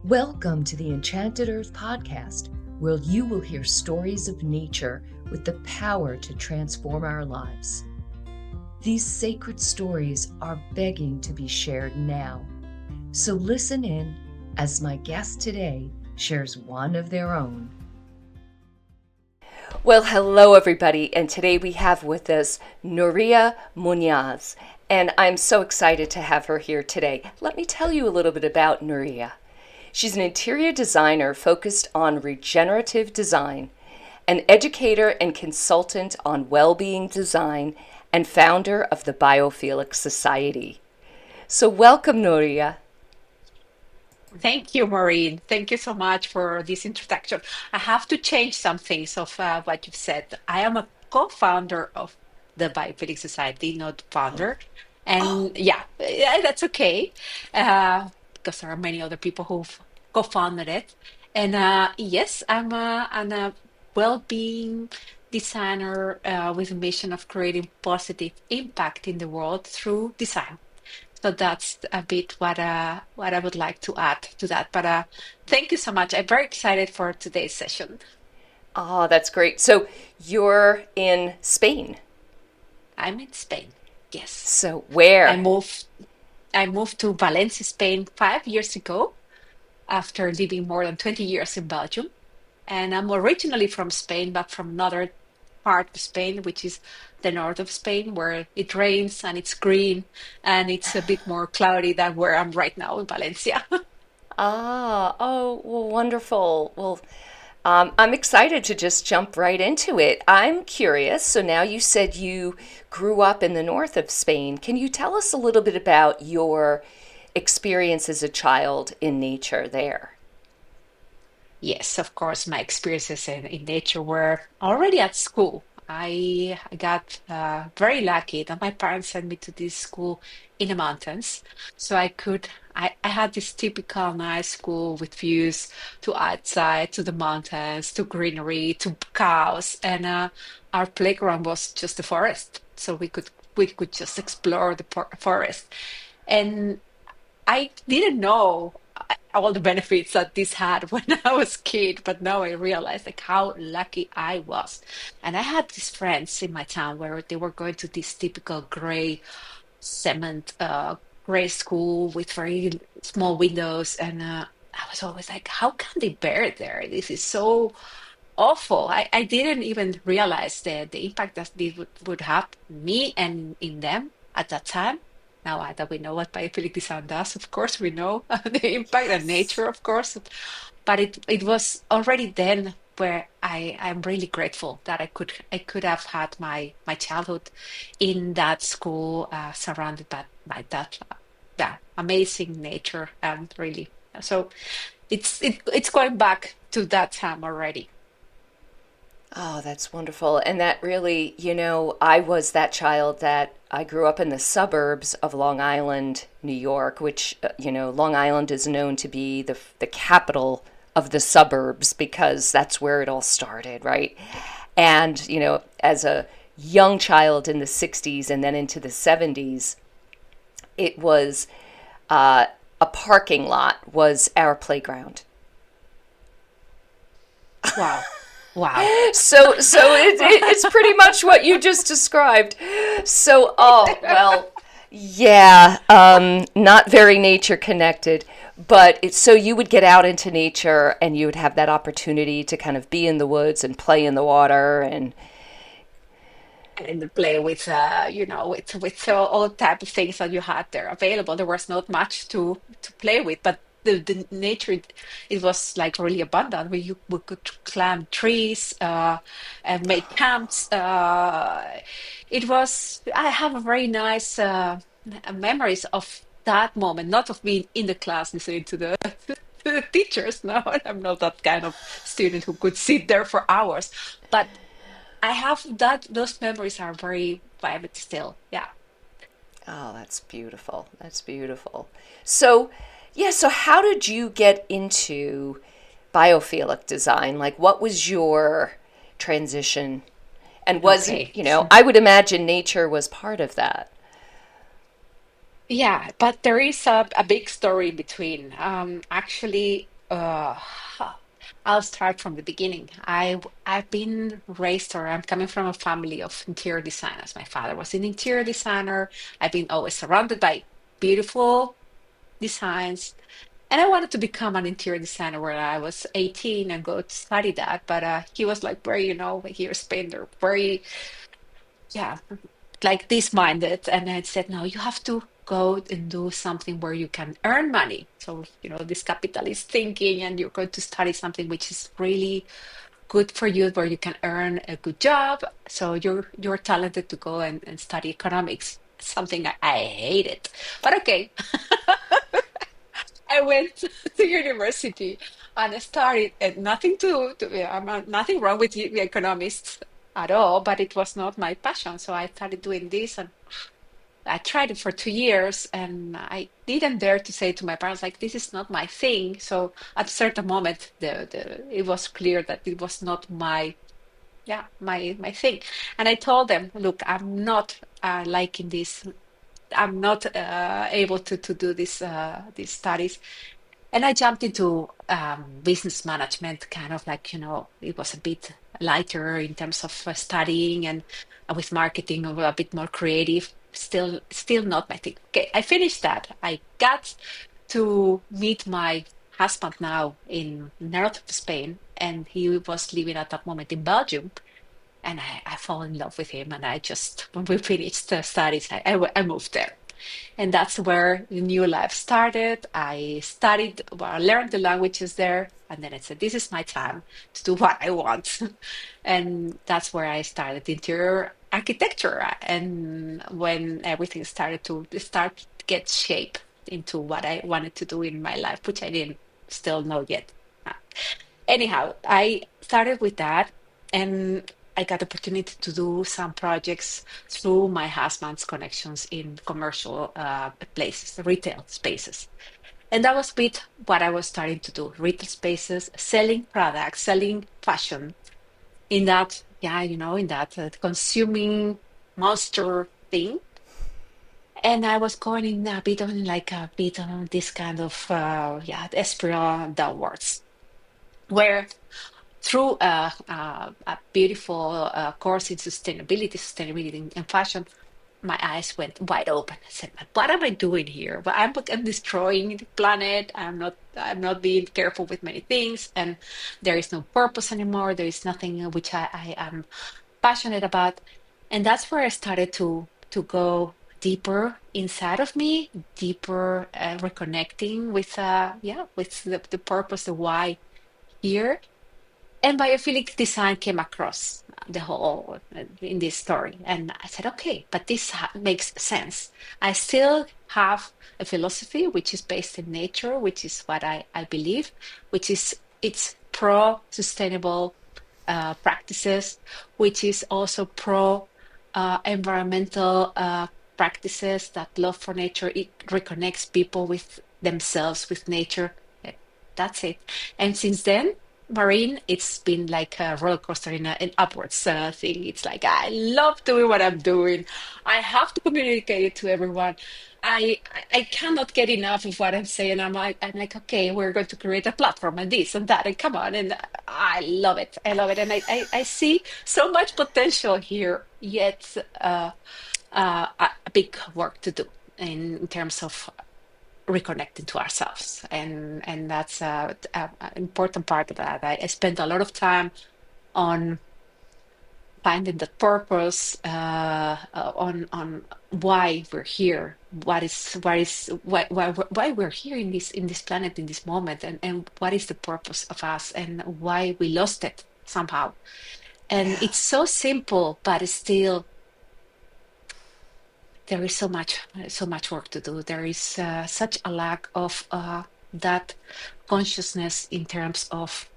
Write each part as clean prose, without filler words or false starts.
Welcome to the Enchanted Earth Podcast, where you will hear stories of nature with the power to transform our lives. These sacred stories are begging to be shared now. So listen in as my guest today shares one of their own. Well, hello everybody, and today we have with us Nuria Munoz, and I'm so excited to have her here today. Let me tell you a little bit about Nuria. She's an interior designer focused on regenerative design, an educator and consultant on well-being design, and founder of the Biophilic Society. So welcome, Nuria. Thank you, Maureen. Thank you so much for this introduction. I have to change some things of what you've said. I am a co-founder of the Biophilic Society, not founder. Oh, And yeah, that's okay, because there are many other people who've co-founded it. And yes, I'm a well-being designer with a mission of creating positive impact in the world through design. So that's a bit what I would like to add to that. But thank you so much. I'm very excited for today's session. oh, that's great. So you're in Spain. I'm in Spain. Yes. So I where? moved I moved to Valencia, Spain 5 years ago after living more than 20 years in Belgium. And I'm originally from Spain, but from another part of Spain, which is the north of Spain, where it rains and it's green and it's a bit more cloudy than where I'm right now in Valencia. Well, wonderful. Well, I'm excited to just jump right into it. I'm curious. So now you said you grew up in the north of Spain. Can you tell us a little bit about your experience as a child in nature there? Yes, of course, my experiences in nature were already at school. I got very lucky that my parents sent me to this school in the mountains. So I had this typical nice school with views to outside, to the mountains, to greenery, to cows. And our playground was just the forest. So we could just explore the forest. And I didn't know all the benefits that this had when I was a kid, but now I realize like how lucky I was. And I had these friends in my town where they were going to this typical gray cement gray school with very small windows, and I was always like, how can they bear it there? This is so awful. I didn't even realize the impact that this would have on me and in them at that time. Now that we know what biophilic design does, of course, we know the impact and Yes. nature, of course. But it was already then where I'm really grateful that I could have had my childhood in that school, surrounded by that yeah, amazing nature, and really so it's going back to that time already. Oh, that's wonderful. And that really, I was that child that I grew up in the suburbs of Long Island, New York, which, Long Island is known to be the capital of the suburbs because that's where it all started, right? And, as a young child in the 60s and then into the 70s, it was a parking lot was our playground. Wow. Wow. So it's pretty much what you just described. So, oh, well, yeah, not very nature connected, but it's so you would get out into nature and you would have that opportunity to kind of be in the woods and play in the water and And play with with all type of things that you had there available. There was not much to play with, but the nature, it was like really abundant. We could climb trees and make camps. It was I have a very nice memories of that moment, not of being in the class listening to the to the teachers. No, I'm not that kind of student who could sit there for hours, but I have that. Those memories are very vivid still. Yeah. oh, that's beautiful. That's beautiful. So, yeah, so how did you get into biophilic design? Like, what was your transition? And Okay. I would imagine nature was part of that. Yeah, but there is a big story between. Actually, Uh, huh. I'll start from the beginning. I've been raised, or I'm coming from a family of interior designers. My father was an interior designer. I've been always surrounded by beautiful designs, and I wanted to become an interior designer when I was 18 and go to study that. But he was like very, here Spain, they're very, yeah, like this minded. And I said, no, you have to go and do something where you can earn money. So, this capitalist thinking, and you're going to study something which is really good for you, where you can earn a good job. So you're talented to go and study economics. Something I hated. But okay, I went to university and I started, and nothing I'm nothing wrong with the economists at all, but it was not my passion. So I started doing this, and I tried it for 2 years, and I didn't dare to say to my parents, like, this is not my thing. So at a certain moment, it was clear that it was not my thing. And I told them, look, I'm not liking this. I'm not able to do these studies. And I jumped into business management, kind of like, it was a bit lighter in terms of studying, and with marketing, a bit more creative. Still not my thing. Okay, I finished that. I got to meet my husband now in north of Spain, and he was living at that moment in Belgium. And I fall in love with him, and I just, when we finished the studies, I moved there. And that's where the new life started. I studied, well, I learned the languages there, and then I said, this is my time to do what I want. And that's where I started interior architecture. And when everything started to get shape into what I wanted to do in my life, which I didn't still know yet. Uh, Anyhow, I started with that, and I got the opportunity to do some projects through my husband's connections in commercial places, retail spaces. And that was a bit what I was starting to do: retail spaces, selling products, selling fashion in that, yeah, in that consuming monster thing. And I was going in a bit on, like a bit on this kind of, yeah, spiral downwards, where through a beautiful course in sustainability and fashion, my eyes went wide open. I said, "But what am I doing here? Well, I'm destroying the planet. I'm not being careful with many things, and there is no purpose anymore. There is nothing which I am passionate about." And that's where I started to go deeper inside of me, deeper reconnecting with yeah, with the purpose, the why here. And biophilic design came across the whole in this story. And I said, okay, but this makes sense. I still have a philosophy which is based in nature, which is what I believe, which is it's pro sustainable practices, which is also pro environmental practices, that love for nature. It reconnects people with themselves, with nature. Eh, That's it. And since then, Maureen, it's been like a roller coaster in an upwards thing. It's like, I love doing what I'm doing. I have to communicate it to everyone. I cannot get enough of what I'm saying. I'm like, okay, we're going to create a platform and this and that, and come on. And I love it. I love it. And I see so much potential here, yet a big work to do in terms of reconnecting to ourselves. And that's a important part of that. I spent a lot of time on finding the purpose, on why we're here, why we're here in this planet, in this moment, and what is the purpose of us, and why we lost it somehow. And Yeah. it's so simple, but still there is so much work to do. There is such a lack of that consciousness in terms of,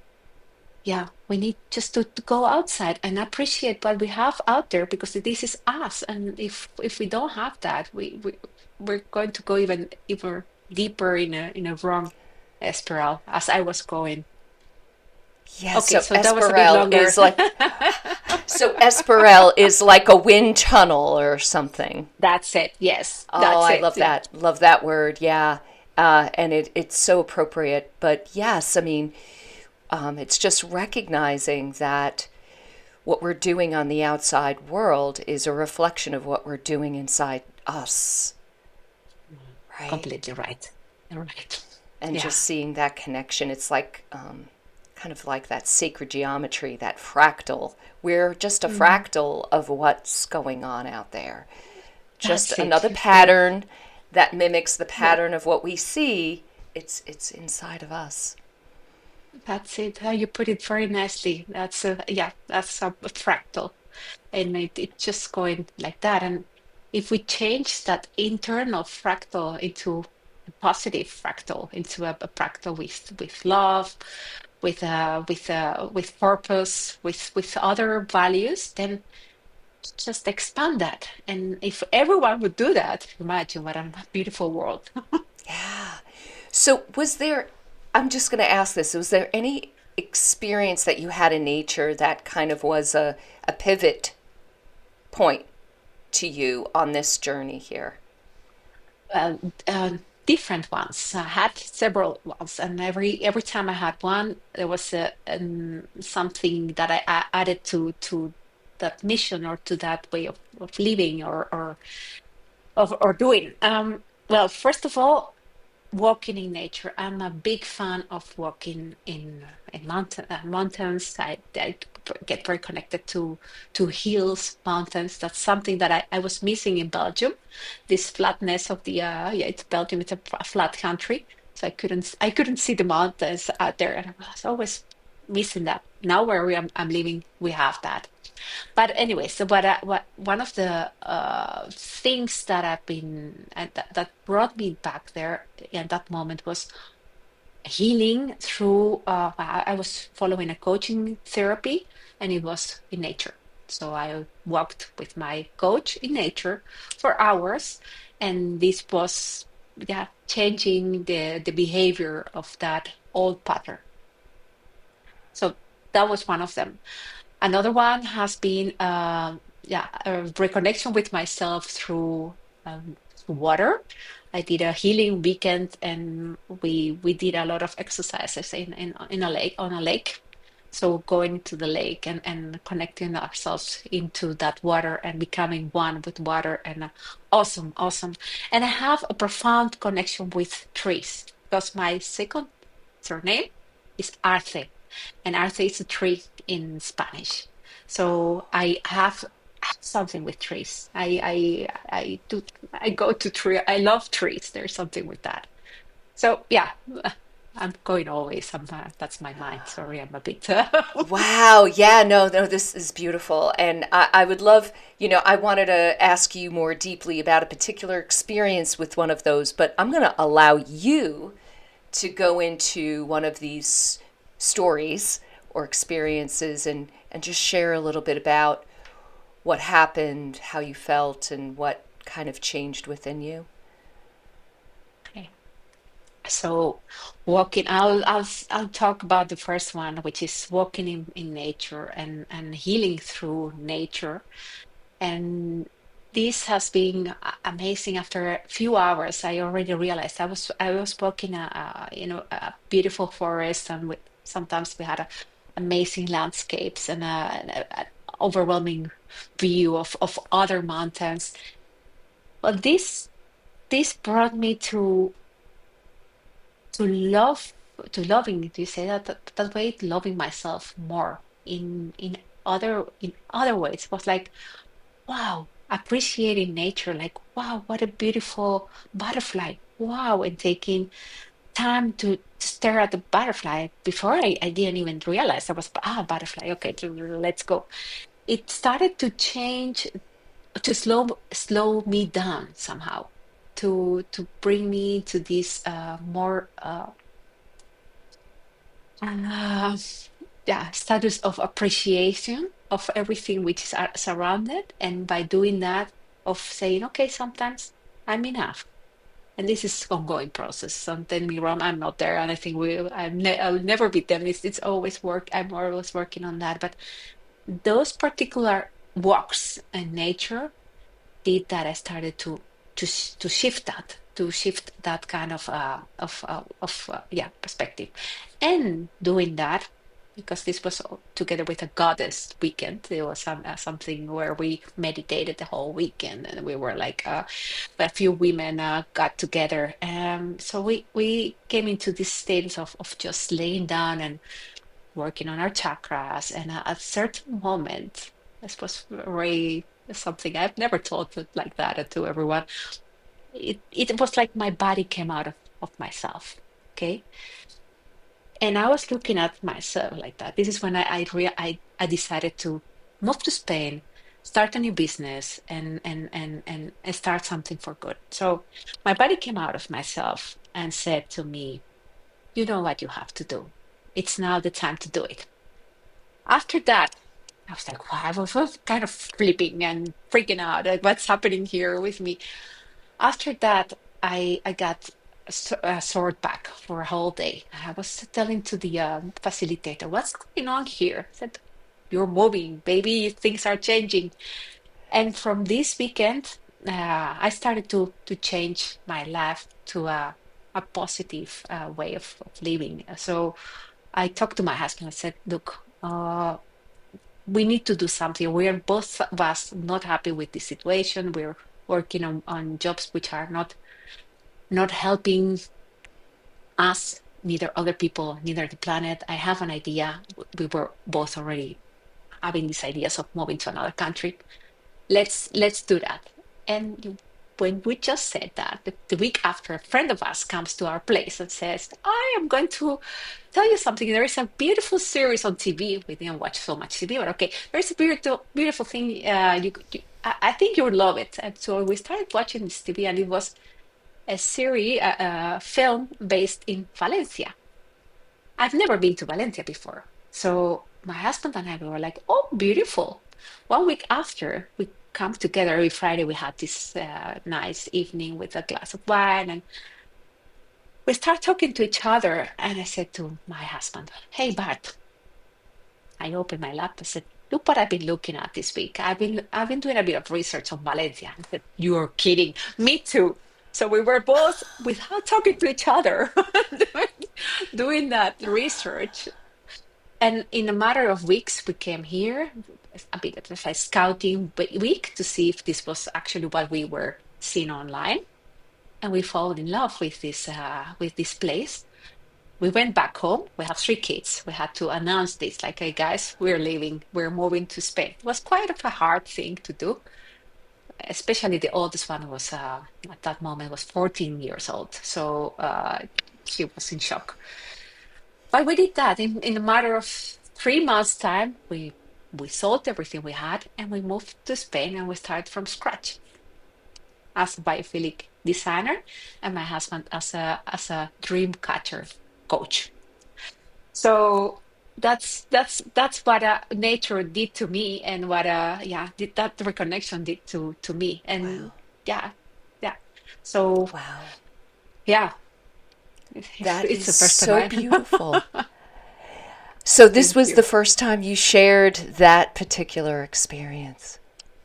yeah, we need just to go outside and appreciate what we have out there, because this is us. And if we don't have that, we're going to go even deeper in a wrong spiral, as I was going. Yeah, Okay, so so that was a bit longer. Esperel is like a wind tunnel or something. That's it. Yes, Oh, that's I it. love that. Love that word. Yeah. And it's so appropriate. But yes, I mean, it's just recognizing that what we're doing on the outside world is a reflection of what we're doing inside us, right? Completely right. Right. And Yeah. just seeing that connection. It's like kind of like that sacred geometry, that fractal. We're just a Mhm. fractal of what's going on out there. Just That's it. another The pattern that mimics the yeah, pattern of what we see. It's inside of us. that's it. How you put it very nicely. That's a yeah, that's a fractal. And it's just going like that. And if we change that internal fractal into a positive fractal, into a fractal with love, with purpose, with other values, then just expand that. And if everyone would do that, imagine what a beautiful world. Yeah. So, was there, I'm just going to ask this, was there any experience that you had in nature that kind of was a pivot point to you on this journey here? uh, Different ones. I had several ones, and every time I had one, there was something that I added to that mission or to that way of living or doing. Well, first of all, walking in nature. I'm a big fan of walking in mountains. I get very connected to hills, mountains. That's something that I was missing in Belgium. This flatness of the yeah, it's Belgium. It's a flat country, so I couldn't see the mountains out there, and I was always missing that. Now where I'm living, we have that. But anyway, so what one of the things that I've been that brought me back there in that moment was healing through I was following a coaching therapy, and it was in nature. So I walked with my coach in nature for hours, and this was yeah changing the behavior of that old pattern. So that was one of them. Another one has been yeah, a reconnection with myself through water. I did a healing weekend, and we did a lot of exercises in a lake on a lake. So going to the lake and connecting ourselves into that water and becoming one with water, and awesome, awesome. And I have a profound connection with trees because my second surname is Arce, and Arce is a tree in Spanish. So I have something with trees. I go to tree. I love trees. There's something with that. So yeah, I'm going always. That's my mind. Sorry, I'm a bit. Wow. Yeah, no, no, this is beautiful. And I would love, I wanted to ask you more deeply about a particular experience with one of those, but I'm going to allow you to go into one of these stories or experiences and just share a little bit about what happened, how you felt, and what kind of changed within you. Okay. So walking, I'll talk about the first one, which is walking in nature and healing through nature. And this has been amazing. After a few hours, I already realized I was walking a beautiful forest, and sometimes we had amazing landscapes and an overwhelming view of other mountains. Well, this brought me to love to loving. Do you say that way? Loving myself more in other ways. It was like wow, appreciating nature, like, wow, what a beautiful butterfly. Wow, and taking time to stare at the butterfly before I didn't even realize I was, butterfly. Okay, let's go. It started to change, to slow me down somehow, to bring me to this more uh, yeah, status of appreciation of everything which is surrounded. And by doing that, of saying, okay, sometimes I'm enough. And this is ongoing process. Don't tell me wrong, I'm not there. And I think I'll never be them. It's always work. I'm always working on that. But those particular walks in nature did that. I started to shift that. to shift that kind of perspective. And doing that, because this was together with a goddess weekend, it was something where we meditated the whole weekend, and we were like a few women got together. So we came into this state of just laying down and working on our chakras. And at a certain moment, this was very something I've never taught it like that to everyone. It was like my body came out of myself. Okay. And I was looking at myself like that. This is when I decided to move to Spain, start a new business, and start something for good. So my body came out of myself and said to me, "You know what you have to do. It's now the time to do it." After that, I was like, wow, I was kind of flipping and freaking out. Like, what's happening here with me? After that, I got a sore back for a whole day. I was telling to the facilitator, "What's going on here?" I said, "You're moving, baby. Things are changing." And from this weekend, I started to change my life to a positive way of living. So I talked to my husband. I said, "Look, we need to do something. We are both of us not happy with the situation. We're working on jobs which are not helping us, neither other people, neither the planet. I have an idea. We were both already having these ideas of moving to another country. Let's do that." And when we just said that, the week after, a friend of us comes to our place and says, "I am going to tell you something. There is a beautiful series on TV. We didn't watch so much TV, but okay, there's a beautiful thing. I think you would love it." And so we started watching this TV, and it was a series, a film based in Valencia. I've never been to Valencia before. So my husband and I we were like, "Oh, beautiful." 1 week after, we come together every Friday. We had this nice evening with a glass of wine, and we start talking to each other. And I said to my husband, "Hey, Bart," I opened my laptop and said, "Look what I've been looking at this week. I've been doing a bit of research on Valencia." I said, "You're kidding. Me too." So we were both, without talking to each other, doing, doing that research. And in a matter of weeks, we came here, a bit of a scouting week to see if this was actually what we were seeing online. And we fell in love with this place. We went back home. We have 3 kids. We had to announce this, like, "Hey guys, we're leaving. We're moving to Spain." It was quite of a hard thing to do, especially the oldest one was at that moment was 14 years old. So she was in shock. But we did that in a matter of 3 months' time. We sold everything we had and we moved to Spain and we started from scratch as a biophilic designer and my husband as a dream catcher coach. So that's what nature did to me, and what did that reconnection did to me. Wow. And yeah, yeah. So Wow. yeah, That it's is the first so time beautiful. So this Thank was the you. first time you shared that particular experience.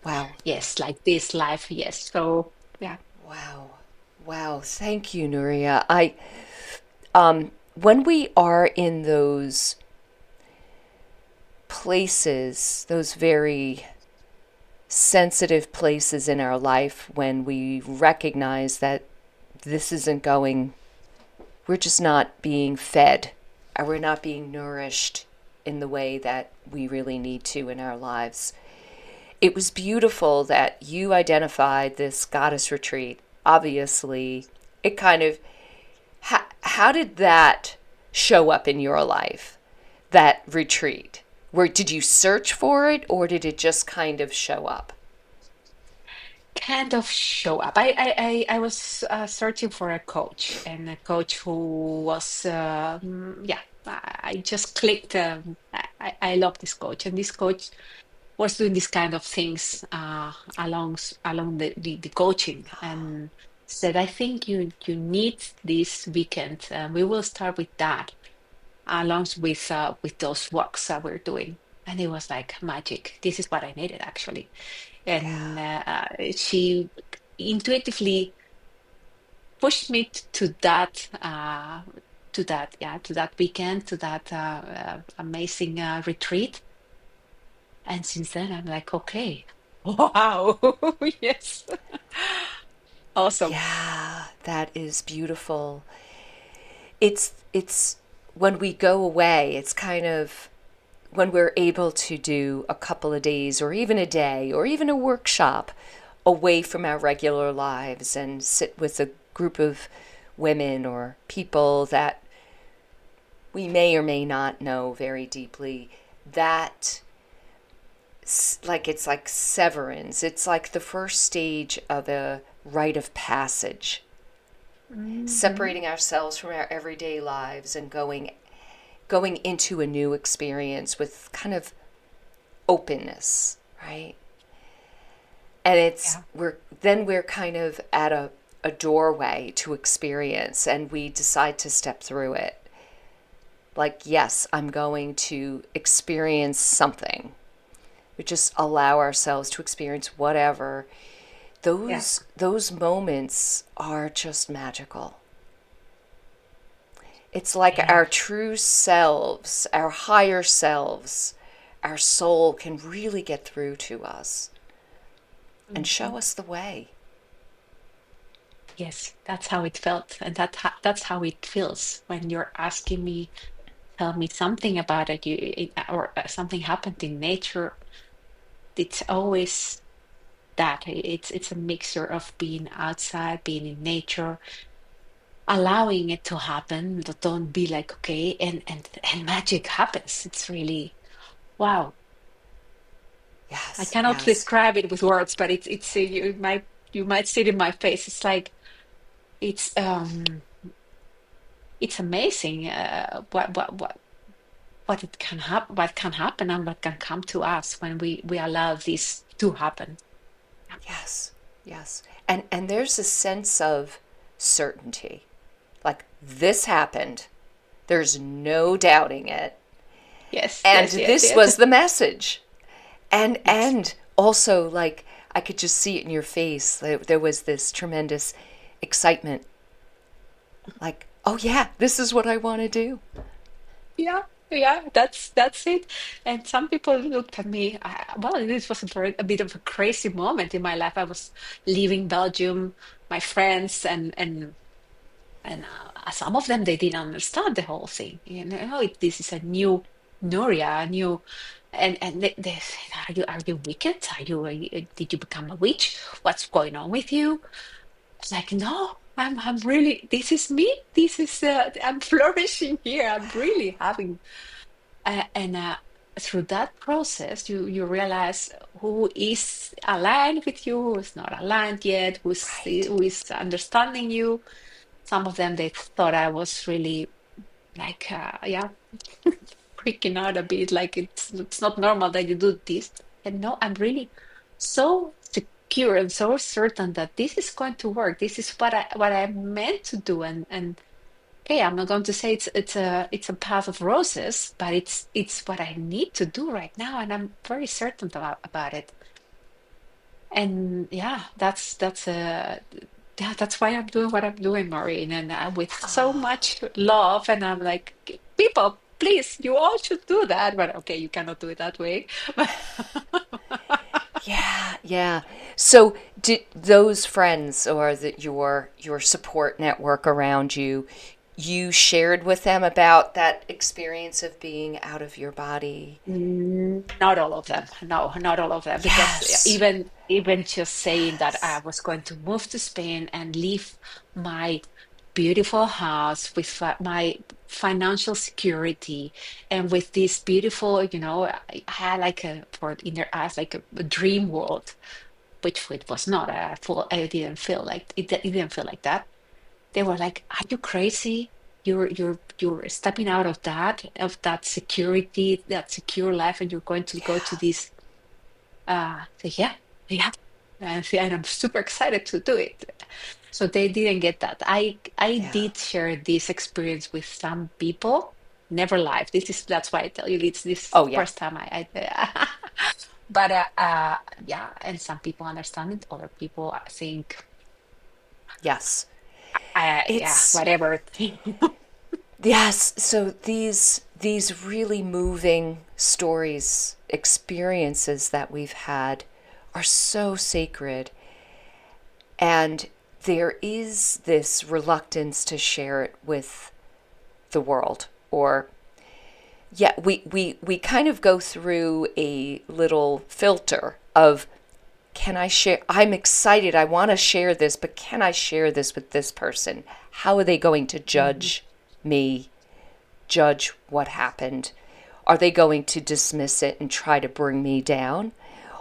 Wow. Yes, like this life. Yes. So yeah. Wow. Wow. Thank you, Nuria. When we are in those places, those very sensitive places in our life when we recognize that this isn't going, we're just not being fed, or we're not being nourished in the way that we really need to in our lives. It was beautiful that you identified this goddess retreat. Obviously, it kind of, how did that show up in your life, that retreat? Where did you search for it, or did it just kind of show up? Kind of show up. I was searching for a coach, and a coach who was yeah. I just clicked. I love this coach, and this coach was doing this kind of things along the coaching, and said, "I think you need this weekend. We will start with that, along with those walks that we're doing." And it was like magic. This is what I needed actually. And she intuitively pushed me to that weekend, to that amazing retreat. And since then, I'm like, okay, wow, yes, awesome. Yeah, that is beautiful. It's when we go away, it's kind of when we're able to do a couple of days or even a day or even a workshop away from our regular lives and sit with a group of women or people that we may or may not know very deeply, that like it's like severance. It's like the first stage of a rite of passage, Hmm. separating ourselves from our everyday lives and going into a new experience with kind of openness, right? And Yeah. we're kind of at a doorway to experience, and we decide to step through it. Like, yes, I'm going to experience something. We just allow ourselves to experience whatever. Yeah. Those moments are just magical. It's like Yeah. our true selves, our higher selves, our soul can really get through to us and Mhm. show us the way. Yes, that's how it felt, and that's how it feels when you're asking me, tell me something about it, or something happened in nature. It's always that it's a mixture of being outside, being in nature, allowing it to happen. Don't be like, okay, and magic happens. It's really wow. I Yes, cannot yes, describe it with words, but it's you might see it in my face. It's like it's it's amazing what it can happen, what can happen, and what can come to us when we allow this to happen. yes, yes. And there's a sense of certainty. Like this happened. There's no doubting it. Yes, And yes, yes, this yes, was the message. And yes. also like I could just see it in your face. There was this tremendous excitement. Like, oh yeah, this is what I want to do. Yeah, yeah, that's it. And some people looked at me. Well, this was a bit of a crazy moment in my life. I was leaving Belgium, my friends, and some of them they didn't understand the whole thing. You know, "Oh, this is a new Nuria, a new." And they said, are you wicked? Did you become a witch? What's going on with you? It's like, no, I'm really, this is me. This is, I'm flourishing here. I'm really having, and through that process, you realize who is aligned with you, who is not aligned yet, Right. who is understanding you. Some of them, they thought I was really like, yeah, freaking out a bit, like it's not normal that you do this. And no, I'm really so secure and so certain that this is going to work. This is what I meant to do. And okay, I'm not going to say it's a path of roses, but it's what I need to do right now, and I'm very certain about it. And yeah, yeah, that's why I'm doing what I'm doing, Maureen, and with so much love. And I'm like, people, please, you all should do that. But okay, you cannot do it that way. Yeah, yeah. So, did those friends or your support network around you, you shared with them about that experience of being out of your body? Not all of them. No, not all of them. Because Yes. even just saying that I Yes. was going to move to Spain and leave my beautiful house with my financial security and with this beautiful, I had like for in their eyes like a dream world, which it was not. I didn't feel like it didn't feel like that. They were like, "Are you crazy? You're stepping out of that security, that secure life, and you're going to go to Yeah. this." So yeah, yeah, and I'm super excited to do it. So they didn't get that. I Yeah. did share this experience with some people. Never live. That's why I tell you it's this Oh, yeah. first time I but yeah, and some people understand it. Other people I think. Yes. Yeah, It's whatever. yes, so these really moving stories, experiences that we've had are so sacred, and there is this reluctance to share it with the world. Or yeah, we kind of go through a little filter of, can I share? I'm excited. I want to share this, but can I share this with this person? How are they going to Mhm. judge me, judge what happened? Are they going to dismiss it and try to bring me down?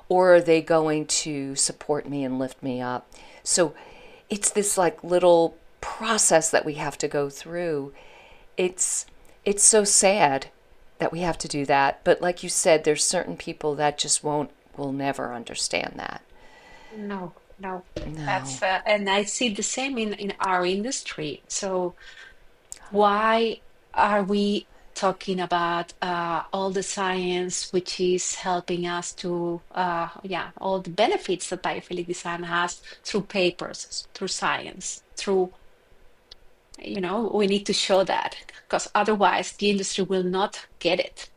Or are they going to support me and lift me up? So it's this like little process that we have to go through. It's it's so sad that we have to do that, but like you said, there's certain people that just won't will never understand that. No, no. No. That's and I see the same in our industry. So why are we talking about all the science which is helping us to, yeah, all the benefits that biophilic design has through papers, through science, through, we need to show that because otherwise the industry will not get it,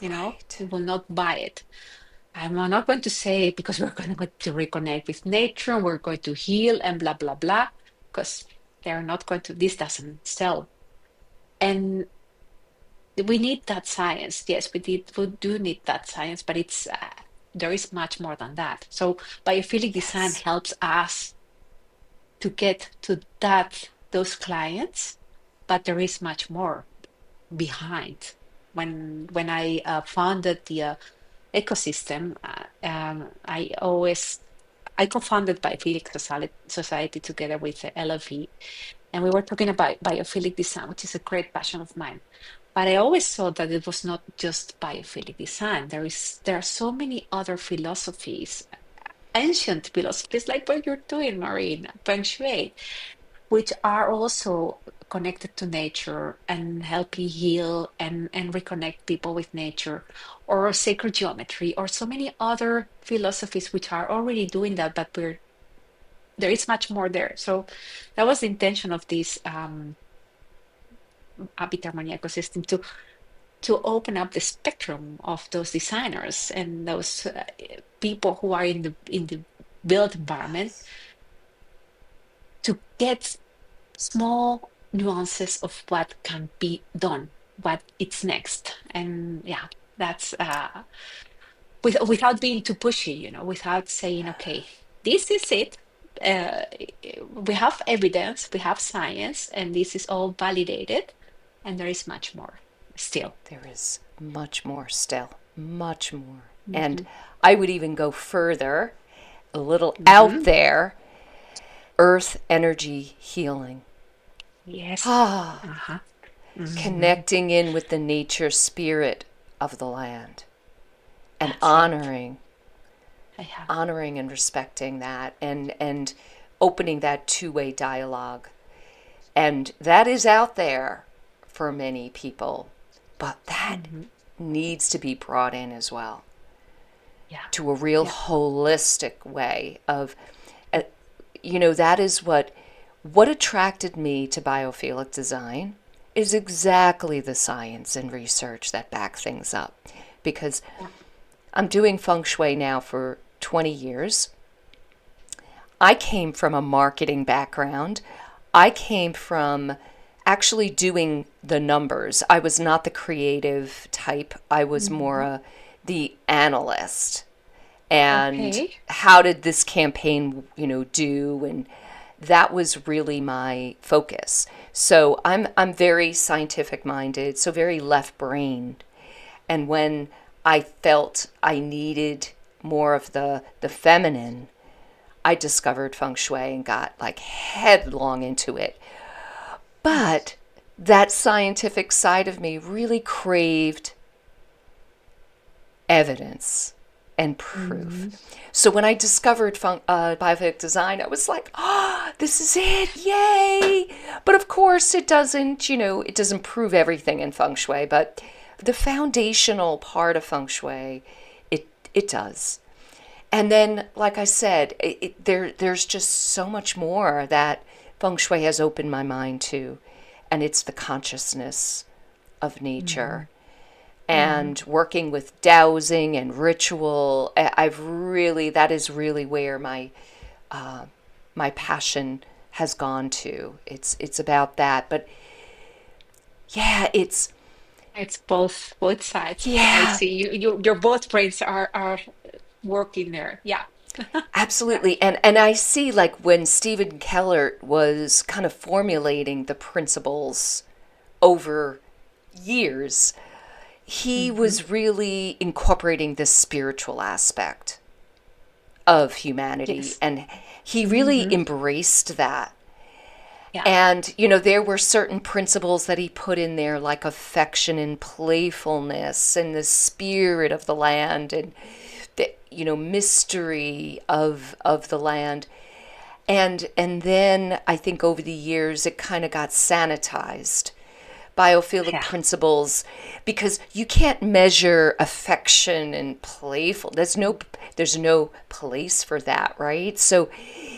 Right. it will not buy it. I'm not going to say because we're going to reconnect with nature, we're going to heal and blah, blah, blah, because they're not going to, this doesn't sell. And we need that science. Yes, we do need that science, but there is much more than that. So biophilic design Yes. helps us to get to those clients, but there is much more behind. When I founded the ecosystem, I co-founded Biophilic Society together with the LFE, and we were talking about biophilic design, which is a great passion of mine. But I always thought that it was not just biophilic design. There are so many other philosophies, ancient philosophies, like what you're doing, Maureen, Feng Shui, which are also connected to nature and helping heal and reconnect people with nature, or sacred geometry, or so many other philosophies which are already doing that, but there is much more there. So that was the intention of this Habitat Harmonia ecosystem to open up the spectrum of those designers and those people who are in the built environment to get small nuances of what can be done, what it's next. And yeah, that's without being too pushy, without saying, okay, this is it. Uh, we have evidence, we have science, and this is all validated, and there is much more still. There is much more still, much more. And Hmm. I would even go further, a little out Hmm. there, earth energy healing. Yes. Ah, Uh-huh. Hmm. connecting in with the nature spirit of the land and That's it. I have. honoring and respecting that, and opening that two-way dialogue. And that is out there for many people, but that Hmm. needs to be brought in as well Yeah. to a real Yeah. holistic way of, uh, that is what attracted me to biophilic design is exactly the science and research that back things up, because Yeah. I'm doing feng shui now for 20 years. I came from a marketing background. I came from actually doing the numbers. I was not the creative type. I was more Hmm. the analyst. And Okay. how did this campaign, do? And that was really my focus. So I'm very scientific minded, so very left brained. And when I felt I needed more of the feminine, I discovered feng shui and got like headlong into it. Yes. But that scientific side of me really craved evidence and proof. Hmm. So when I discovered biophilic design, I was like, "Oh, this is it! Yay!" But of course, it doesn't prove everything in feng shui. But the foundational part of feng shui, it does. And then, like I said, there's just so much more that Feng Shui has opened my mind to, and it's the consciousness of nature. Mhm. Mhm. And working with dowsing and ritual, I've really, that is really where my passion has gone to. It's about that. But yeah, it's It's both sides. I yeah, see your both brains are working there. Yeah. Yeah. absolutely. And I see like when Stephen Keller was kind of formulating the principles over years, he Hmm. was really incorporating this spiritual aspect of humanity, Yes. and he really Hmm. embraced that. Yeah. And, there were certain principles that he put in there, like affection and playfulness and the spirit of the land and the, mystery of the land. And then I think over the years it kind of got sanitized. Biophilic Yeah. principles, because you can't measure affection and playful. There's no place for that, right? So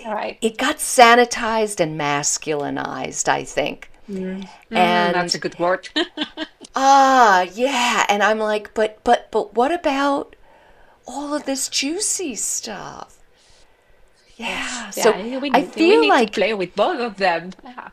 All right. it got sanitized and masculinized, I think. That's And a good word. yeah, and I'm like, but what about all of this juicy stuff? Yes. Yeah. So Yeah. I We feel need to like, play with both of them. Yeah.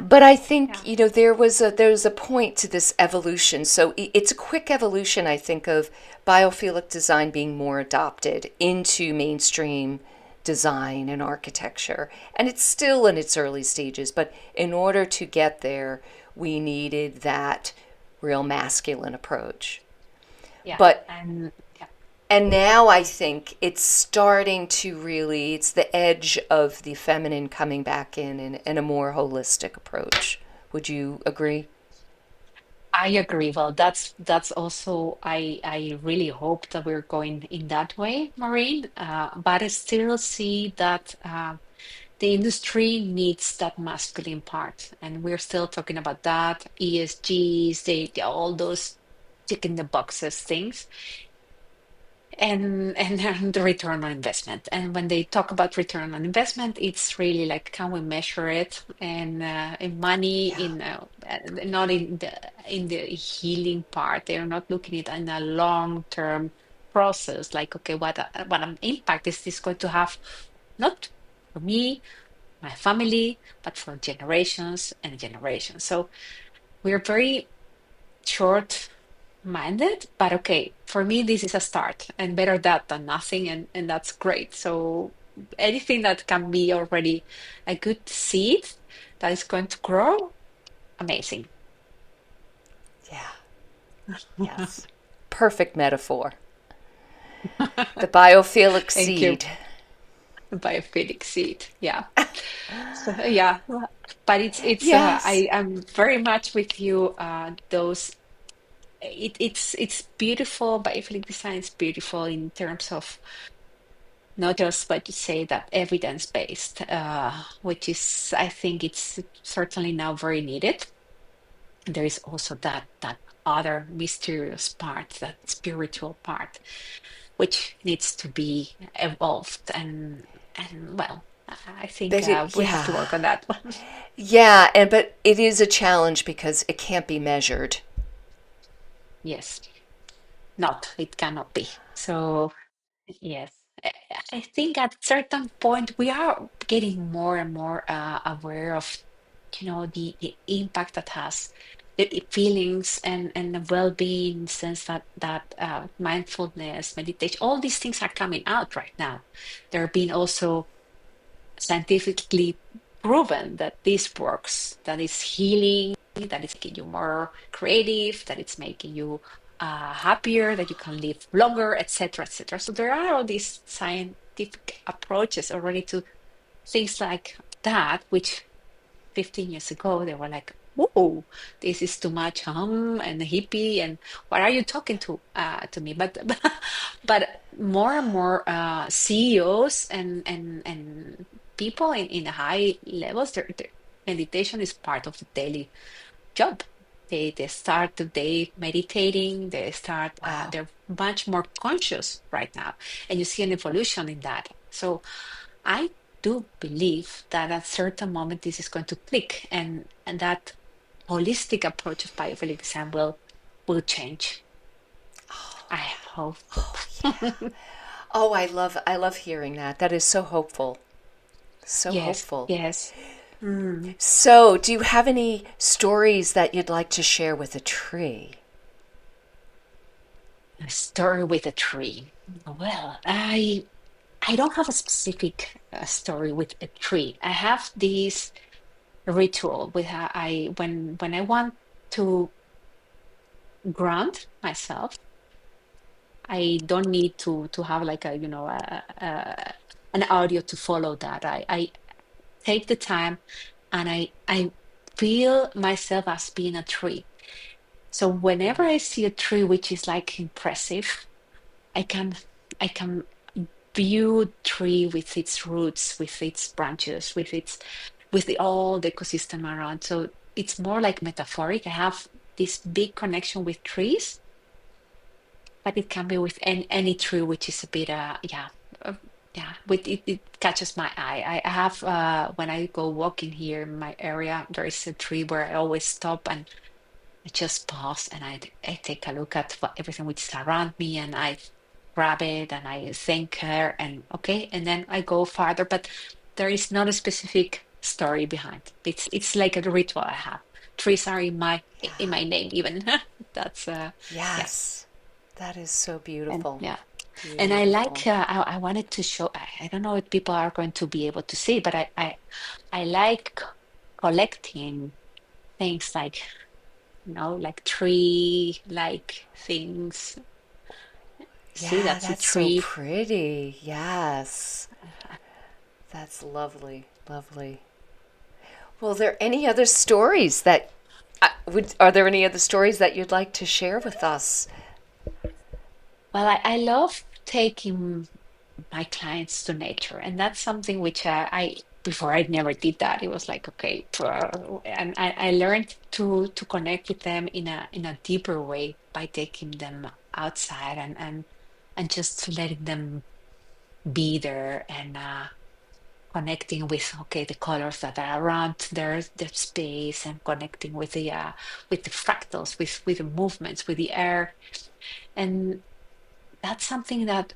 but I think, Yeah. there was a point to this evolution. So it's a quick evolution, I think, of biophilic design being more adopted into mainstream design and architecture. And it's still in its early stages, but in order to get there, we needed that real masculine approach. Yeah. But And yeah. and now I think it's starting to really, it's the edge of the feminine coming back in a more holistic approach. Would you agree? I agree. Well, that's also I really hope that we're going in that way, Maureen. But I still see that the industry needs that masculine part, and we're still talking about that ESGs, all those ticking the boxes things. And the return on investment. And when they talk about return on investment, it's really like, can we measure it in money, Yeah. not in the healing part. They are not looking at it in a long-term process. Like, okay, what impact is this going to have, not for me, my family, but for generations and generations. So we're very short-minded, but okay, for me, this is a start and better that than nothing, and that's great. So anything that can be already a good seed that is going to grow, amazing. Yeah. Yes. Perfect metaphor. The biophilic Thank you. seed. Biophilic seed. Yeah. So yeah, but it's Yes. I'm very much with you. Those it's beautiful. Biophilic design is beautiful in terms of not just what you say, that evidence-based, which is, I think it's certainly now very needed. There is also that other mysterious part, that spiritual part, which needs to be evolved, and well, I think But it, we have to yeah. work on that one. Yeah, but it is a challenge because it can't be measured. Yes, not, it cannot be. So yes, I I think at certain point we are getting more and more aware of, the impact that has the feelings and the well-being, sense that mindfulness, meditation, all these things are coming out right now. They're being also scientifically proven that this works, that it's healing, that it's making you more creative, that it's making you happier, that you can live longer, etc., etc. So there are all these scientific approaches already to things like that, which 15 years ago they were like, "Whoa, this is too much, and hippie, and what are you talking to me?" But more and more CEOs and people in high levels, meditation is part of the daily job. They start the day meditating. Wow. They're much more conscious right now, and you see an evolution in that. So I do believe that at a certain moment this is going to click, and that holistic approach of biophilic design will change. I hope. Oh, yeah. Oh, I love hearing that. That is so hopeful. So Yes, hopeful. yes. Mm. So, do you have any stories that you'd like to share with a tree? A story with a tree. Well, I don't have a specific story with a tree. I have this ritual with I when I want to ground myself. I don't need to have like a an audio to follow that. I take the time and I feel myself as being a tree. So whenever I see a tree which is like impressive, I can I can view tree with its roots, with its branches, with all the ecosystem around. So it's more like metaphoric. I have this big connection with trees, but it can be with any tree which is a bit uh, yeah, with it catches my eye. I have when I go walking here in my area, there is a tree where I always stop and I just pause and I take a look at everything which is around me, and I grab it and I thank her, and okay, and then I go farther, but there is not a specific story behind. It's like a ritual I have. Trees are in my name even. That's yeah. Yes. That is so And beautiful. yeah. And I Beautiful. like I wanted to show I don't know if people are going to be able to see, but I like collecting things like like tree like things. See, Yeah, that's a that's so tree. pretty. Yes. That's lovely. Lovely. Well, are there any other stories that are there any other stories that you'd like to share with us? Well, I love taking my clients to nature, and that's something which I before I never did that. It was like okay, and I learned to connect with them in a deeper way by taking them outside and just letting them be there and connecting with okay the colors that are around their space, and connecting with the fractals, with the movements, with the air, and that's something that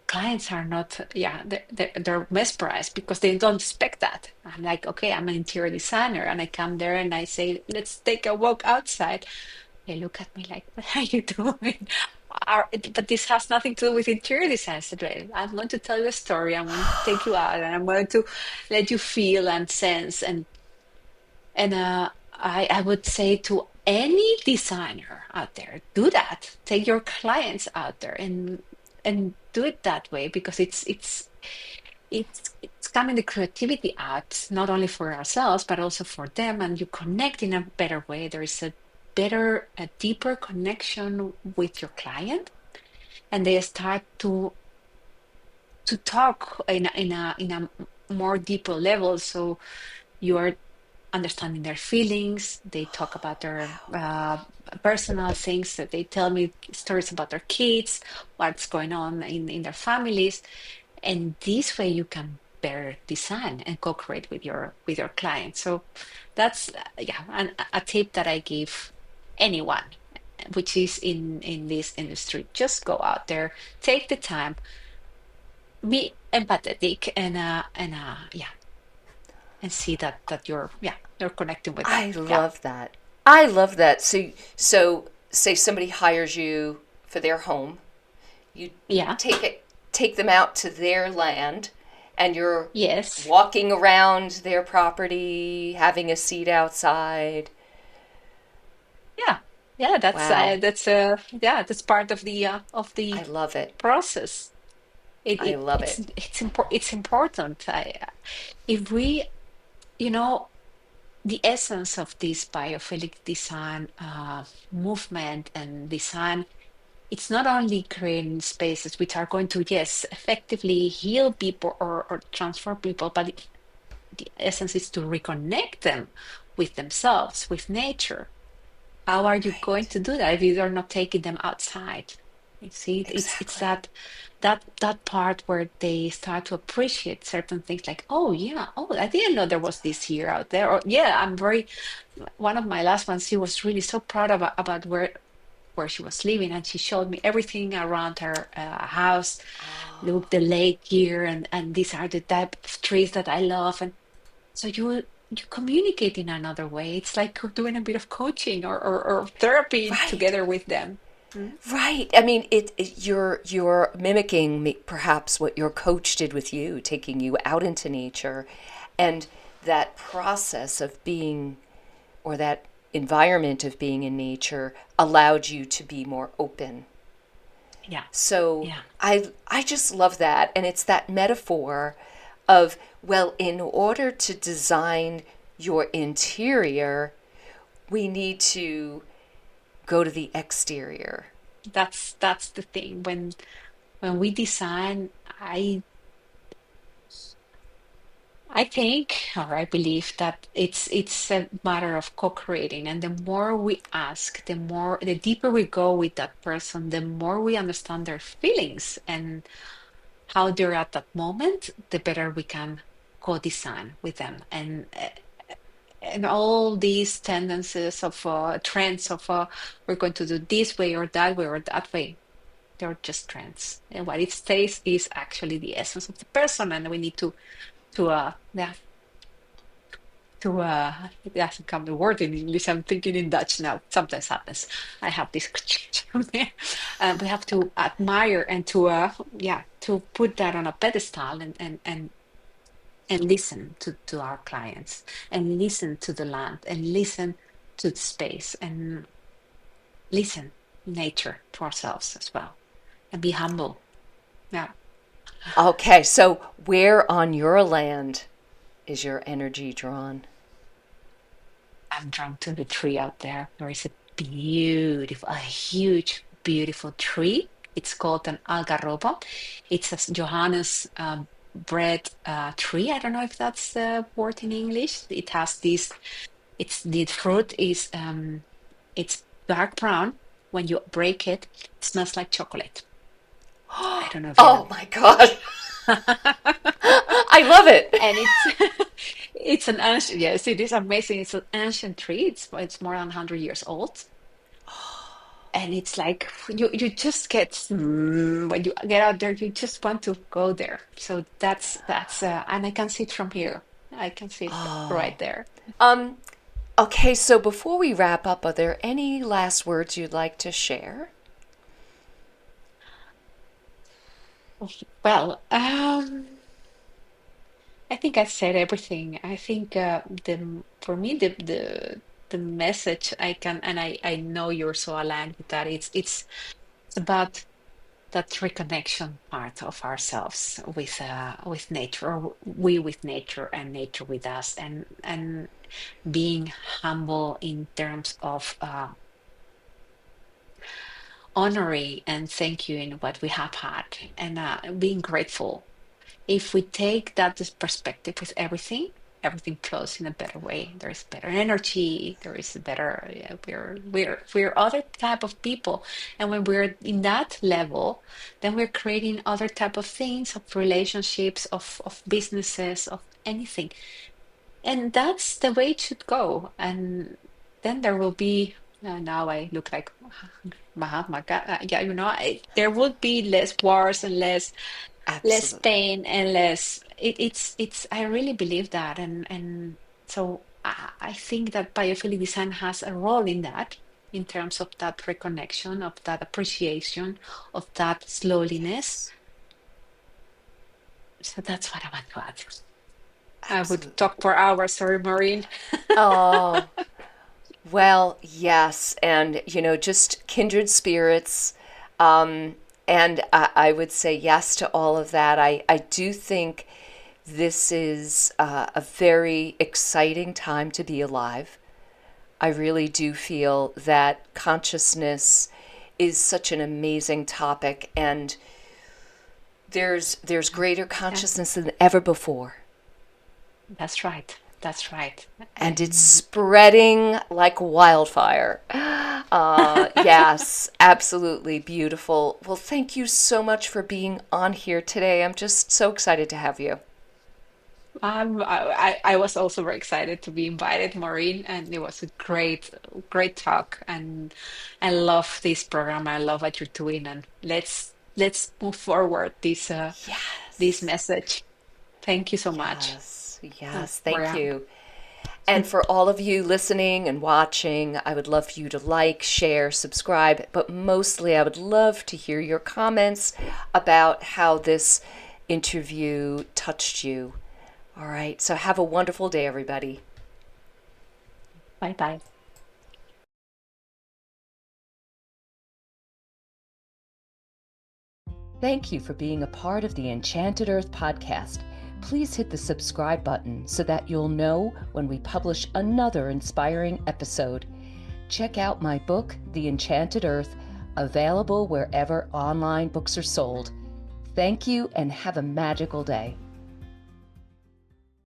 clients are not they're mesmerized because they don't expect that. I'm like okay, I'm an interior designer and I come there and I say let's take a walk outside. They look at me like what are you doing? But this has nothing to do with interior design. I said, "Well, I'm going to tell you a story, I'm going to take you out and I'm going to let you feel and sense." And I would say to any designer out there, do that. Take your clients out there and do it that way, because it's coming the creativity out not only for ourselves but also for them, and you connect in a better way. There is a deeper connection with your client, and they start to talk in a more deeper level. So you are understanding their feelings. They talk about their personal things. That they tell me stories about their kids, what's going on in their families, and this way you can better design and co-create with your clients. So that's a tip that I give anyone which is in this industry. Just go out there, take the time, be empathetic, and see that you're connecting with them. I Yeah. love that. I love that. So say somebody hires you for their home. You Yeah. take them out to their land and you're Yes. walking around their property, having a seat outside. Yeah. Yeah, Wow. that's part of I the love it. process. I love it. It's important. If we, you know, the essence of this biophilic design movement and design, it's not only creating spaces which are going to, yes, effectively heal people or transform people, but the essence is to reconnect them with themselves, with nature. How are you going Right. to do that if you're not taking them outside? You see, it's Exactly. that part where they start to appreciate certain things like, oh yeah, oh I didn't know there was this here out there. Or yeah, I'm very one of my last ones, she was really so proud about where she was living, and she showed me everything around her house. Look, the lake here, and these are the type of trees that I love. And so you communicate in another way. It's like you're doing a bit of coaching or therapy Right. together with them. Mm. Right. I mean, you're mimicking perhaps what your coach did with you, taking you out into nature, and that process of being, or that environment of being in nature allowed you to be more open. Yeah, So yeah, I just love that, and it's that metaphor of, well, in order to design your interior, we need to go to the exterior. that's the thing. When we design, I think, or I believe that it's a matter of co-creating, and the more we ask, the deeper we go with that person, the more we understand their feelings and how they're at that moment, the better we can co-design with them. And all these tendencies of trends of we're going to do this way or that way, they're just trends. And what it stays is actually the essence of the person, and we need yeah, it doesn't come the word in English. I'm thinking in Dutch now. Sometimes happens. I have this we have to admire and to yeah, to put that on a pedestal and listen to our clients and listen to the land and listen to the space and listen nature to ourselves as well and be humble. Yeah. Okay, so where on your land is your energy drawn? I'm drawn to the tree out there. There is a huge, beautiful tree. It's called an algarrobo. It's a Johannes bread tree. I don't know if that's the word in English. It has this. It's the fruit is it's dark brown. When you break it, it smells like chocolate. I don't know if Oh you. my God. I love it. And it's it's an ancient, yes, it is amazing. It's an ancient tree. It's more than 100 years old. And it's like you just get when you get out there, you just want to go there. So that's and I can see it from here. I can see it right there. Um, okay, so before we wrap up, are there any last words you'd like to share? Well, I think I said everything. I think the for me the message I can, and I know you're so aligned with that. It's about that reconnection part of ourselves with nature, or we with nature and nature with us, and being humble in terms of honoring and thank you in what we have had, and being grateful. If we take that as perspective with everything, everything flows in a better way. There is better energy. There is a better. Yeah, we're other type of people, and when we're in that level, then we're creating other type of things, of relationships, of businesses, of anything, and that's the way it should go. And then there will be. Now I look like Mahatma. Yeah, there would be less wars and less Absolutely. pain and less it's I really believe that, and so I think that biophilic design has a role in that, in terms of that reconnection, of that appreciation, of that slowness. Yes. So that's what I want to add. I would Absolutely. talk for hours. Sorry, Maureen. Oh, well, yes. And, just kindred spirits. And I would say yes to all of that. I do think this is a very exciting time to be alive. I really do feel that consciousness is such an amazing topic, and there's greater Yeah, consciousness than ever before. that's right. That's right. And it's And spreading like wildfire. Yes, absolutely beautiful. Well, thank you so much for being on here today. I'm just so excited to have you. I was also very excited to be invited, Maureen, and it was a great talk. And I love this program. I love what you're doing, and let's move forward this Yes, message. Thank you so much, yes, thank Maria. you. And for all of you listening and watching, I would love for you to like, share, subscribe, but mostly I would love to hear your comments about how this interview touched you. All right, so have a wonderful day, everybody. Bye bye. Thank you for being a part of the Enchanted Earth podcast. Please hit the subscribe button so that you'll know when we publish another inspiring episode. Check out my book, The Enchanted Earth, available wherever online books are sold. Thank you and have a magical day.